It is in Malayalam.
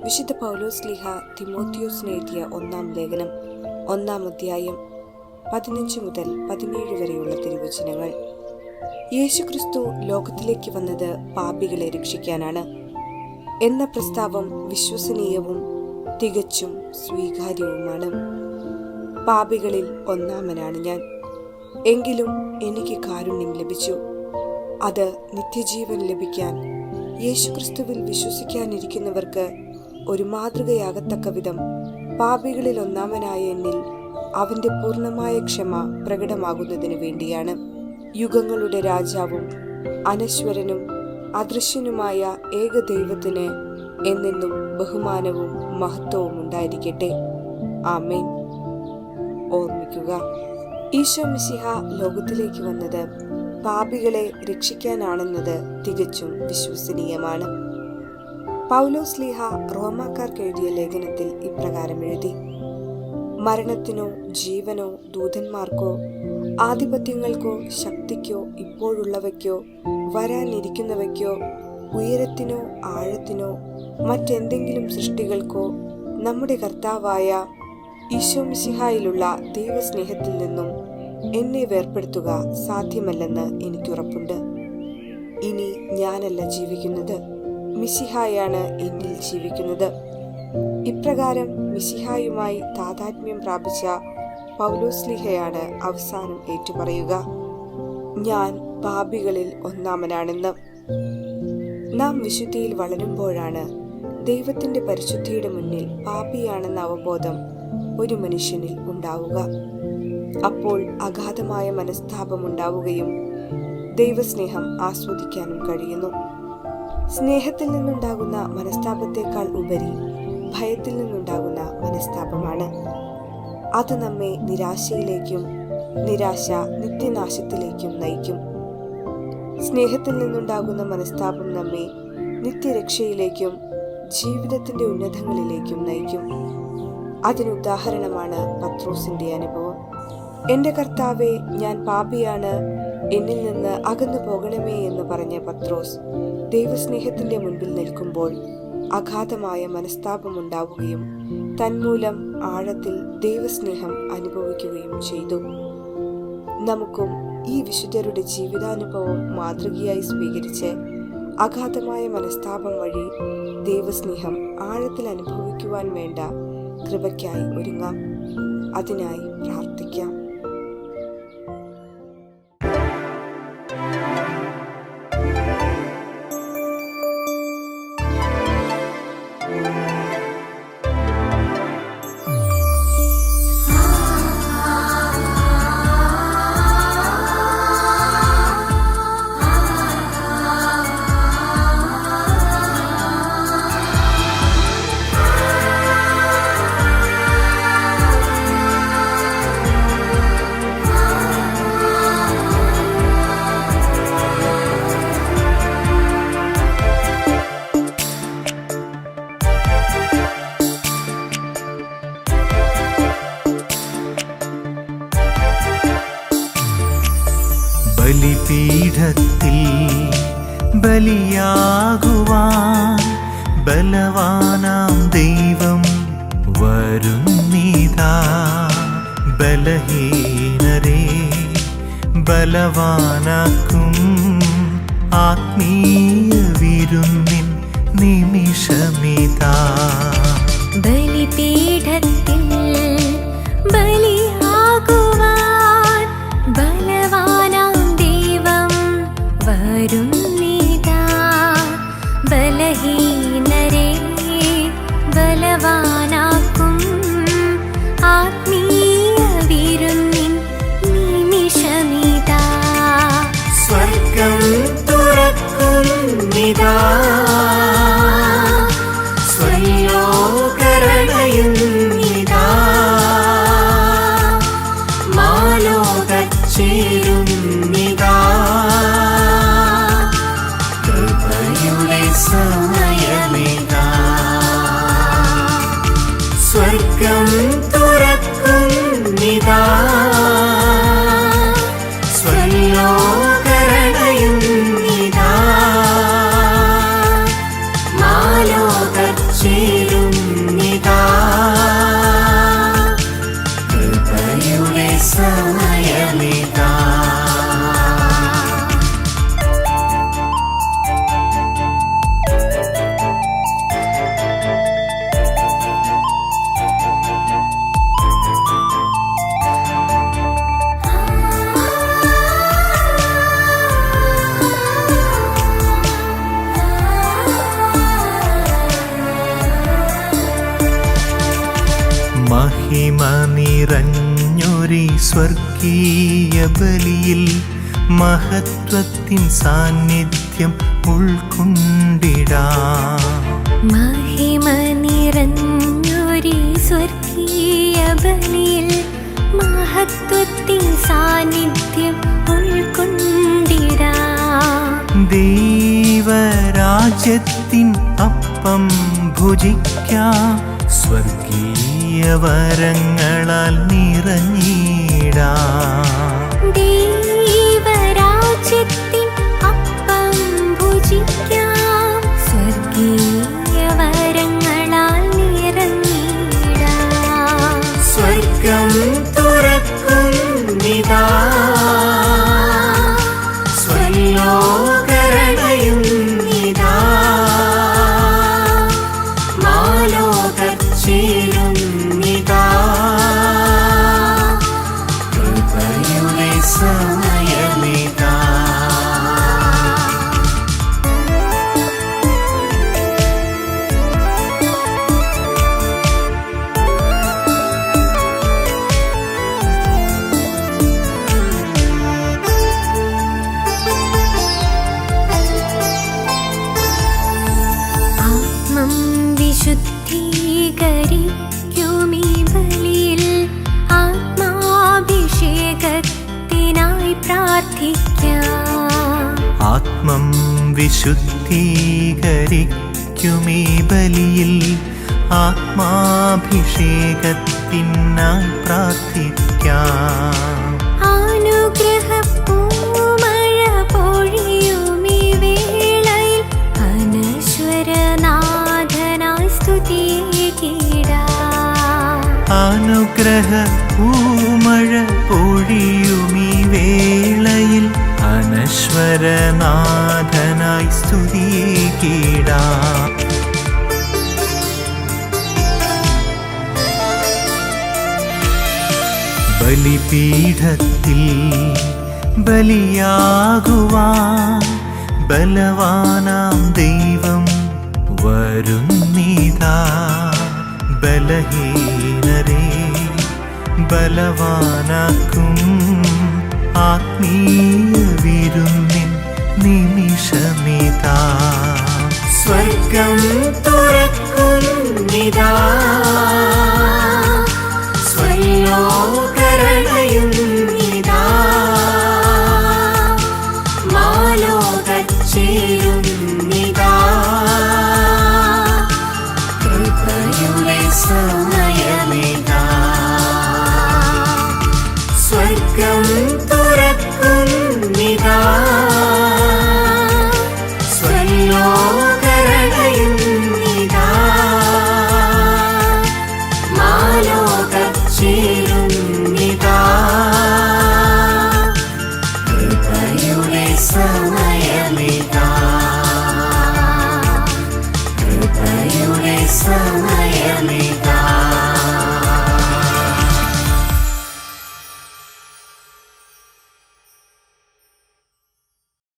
വിശുദ്ധ പൗലോസ്ലീഹ തിമോത്തിയോസിന് എഴുതിയ 1-ാം ലേഖനം 1-ാം അധ്യായം 15 മുതൽ 17 വരെയുള്ള തിരുവചനങ്ങൾ. യേശുക്രിസ്തു ലോകത്തിലേക്ക് വന്നത് പാപികളെ രക്ഷിക്കാനാണ് എന്ന പ്രസ്താവം വിശ്വസനീയവും തികച്ചും സ്വീകാര്യവുമാണ്. പാപികളിൽ ഒന്നാമനാണ് ഞാൻ, എങ്കിലും എനിക്ക് കാരുണ്യം ലഭിച്ചു. അത് നിത്യജീവൻ ലഭിക്കാൻ യേശുക്രിസ്തുവിൽ വിശ്വസിക്കാനിരിക്കുന്നവർക്ക് ഒരു മാതൃകയാകത്തക്ക വിധം പാപികളിൽ ഒന്നാമനായ എന്നിൽ അവന്റെ പൂർണ്ണമായ ക്ഷമ പ്രകടമാകുന്നതിനു വേണ്ടിയാണ്. യുഗങ്ങളുടെ രാജാവും അനശ്വരനും അദൃശ്യനുമായ ഏകദൈവത്തിന് എന്നെന്നും ബഹുമാനവും മഹത്വവും ഉണ്ടായിരിക്കട്ടെ. ആമേൻ. ഓർമ്മിക്കുക, ഈശോ മിശിഹ ലോകത്തിലേക്ക് വന്നത് പാപികളെ രക്ഷിക്കാനാണെന്നത് തികച്ചും വിശ്വസനീയമാണ്. പൗലോസ്ലീഹ റോമാക്കാർക്ക് എഴുതിയ ലേഖനത്തിൽ ഇപ്രകാരം എഴുതി: മരണത്തിനോ ജീവനോ ദൂതന്മാർക്കോ ആധിപത്യങ്ങൾക്കോ ശക്തിക്കോ ഇപ്പോഴുള്ളവയ്ക്കോ വരാനിരിക്കുന്നവയ്ക്കോ ഉയരത്തിനോ ആഴത്തിനോ മറ്റെന്തെങ്കിലും സൃഷ്ടികൾക്കോ നമ്മുടെ കർത്താവായ ഈശോ മിശിഹായിലുള്ള ദൈവസ്നേഹത്തിൽ നിന്നും എന്നെ വേർപെടുത്തുക സാധ്യമല്ലെന്ന് എനിക്കുറപ്പുണ്ട്. ഇനി ഞാനല്ല ജീവിക്കുന്നത്, മിശിഹായാണ് എന്നിൽ ജീവിക്കുന്നത്. ഇപ്രകാരം മിശിഹായുമായി താതാത്മ്യം പ്രാപിച്ച പൗലോസ്ലീഹയാണ് അവസാനം ഏറ്റുപറയുക: ഞാൻ പാപികളിൽ ഒന്നാമനാണെന്ന്. നാം വിശുദ്ധിയിൽ വളരുമ്പോഴാണ് ദൈവത്തിന്റെ പരിശുദ്ധിയുടെ മുന്നിൽ പാപിയാണെന്ന അവബോധം ഒരു മനുഷ്യനിൽ ഉണ്ടാവുക. അപ്പോൾ അഗാധമായ മനസ്താപമുണ്ടാവുകയും ദൈവസ്നേഹം ആസ്വദിക്കാനും കഴിയുന്നു. സ്നേഹത്തിൽ നിന്നുണ്ടാകുന്ന മനസ്താപത്തേക്കാൾ ഉപരി ഭയത്തിൽ നിന്നുണ്ടാകുന്ന മനസ്താപമാണ്. അത് നമ്മെ നിരാശയിലേക്കും നിരാശ നിത്യനാശത്തിലേക്കും നയിക്കും. സ്നേഹത്തിൽ നിന്നുണ്ടാകുന്ന മനസ്താപം നമ്മെ നിത്യരക്ഷയിലേക്കും ജീവിതത്തിന്റെ ഉന്നതങ്ങളിലേക്കും നയിക്കും. അതിനുദാഹരണമാണ് പത്രോസിന്റെ അനുഭവം. എന്റെ കർത്താവേ, ഞാൻ പാപിയാണ്, എന്നിൽ നിന്ന് അകന്നു പോകണമേ എന്ന് പറഞ്ഞ പത്രോസ് ദൈവസ്നേഹത്തിന്റെ മുൻപിൽ നിൽക്കുമ്പോൾ അഗാധമായ മനസ്താപമുണ്ടാവുകയും തന്മൂലം ആഴത്തിൽ ദൈവസ്നേഹം അനുഭവിക്കുകയും ചെയ്തു. നമുക്കും ഈ വിശുദ്ധരുടെ ജീവിതാനുഭവം മാതൃകയായി സ്വീകരിച്ച് അഗാധമായ മനസ്താപം വഴി ദൈവസ്നേഹം ആഴത്തിൽ അനുഭവിക്കുവാൻ വേണ്ട കൃപയ്ക്കായി ഒരുങ്ങാം. അതിനായി പ്രാർത്ഥിക്കാം. ബലിപീഠത്തിൽ ബലിയാകുവാൻ ബലവാനാം ദൈവം വരുന്നിതാ. ബലഹീനരെ ബലവാനാക്കും ആത്മീയ വിരുന്നിൻ നിമിഷമിതാ. ബലിപീഠത്തിൽ ബലിയാകുവാൻ ബലവാനാം ദൈവം വരുന്നിതാ. ബലഹീനരെ ബലവാനാക്കും ആത്മീയ വിരുന്നിൻ നിമിഷമിതാ. സ്വർഗം തുറക്കുന്നിതാ, സ്വലോകരണയുന്നിതാ. മാലോകച്ചേരുന്നിതാ, കൃപയുടെ സമയമിതാ. സ്വർഗം തുറക്കുന്നിതാ, സ്വലോകരണയുന്നിതാ. മാലോകച്ചേരു മഹിമ നിറഞ്ഞൊരി സ്വർഗീയ ബലിയിൽ മഹത്വത്തിൻ സാന്നിധ്യം ഉൾക്കൊണ്ടിടാം. മഹിമ നിറഞ്ഞൊരു സ്വർഗീയ ബലിയിൽ മഹത്വത്തിൻ സാന്നിധ്യം ഉൾക്കൊണ്ടിടാം. ദൈവരാജ്യത്തിൻ അപ്പം ഭുജിക്കാം, സ്വർഗീയ വരങ്ങളാൽ നിറഞ്ഞിടാം. ദൈവരാജ്യത്തിൻ അപ്പം ഭുജിക്കാം, സ്വർഗീയ വരങ്ങളാൽ നിറഞ്ഞിടാം. സ്വർഗം തുറക്കുന്നിതാ, സ്വലോകരണയുന്നിതാ, മാലോകർ ചേരുന്നിതാ, കൃപയുടെ സമയമിതാ. ആത്മം വിശുദ്ധീകരിക്കുമീ ബലിയിൽ ആത്മാഭിഷേകത്തിനായി പ്രാർത്ഥിക്കാം. ആത്മം വിശുദ്ധീകരിക്കുമീ ബലിയിൽ ആത്മാഭിഷേകത്തിനായി പ്രാർത്ഥിക്കാം. അനുഗ്രഹപ്പൂമഴ പൊഴിയുമീ വേളയിൽ അനശ്വരനാഥനായി സ്തുതിയേകിടാം. അനുഗ്രഹ പൂമഴ പൊഴിയുമീ വേളയിൽ അനശ്വരനാഥനായി സ്തുതിയേകിടാം. ബലിപീഠത്തിൽ ബലിയാകുവാൻ ബലവാനാം ദൈവം വരുന്നിതാ. ബലഹീനരെ ബലവാനാക്കും ആത്മീയ വിരുന്നിൻ നിമിഷമിതാ. സ്വർഗം തുറക്കുന്നിതാ, സ്വലോകരണയുന്നിതാ, മാലോകർ ചേരുന്നിതാ, കൃപയുടെ സമയം.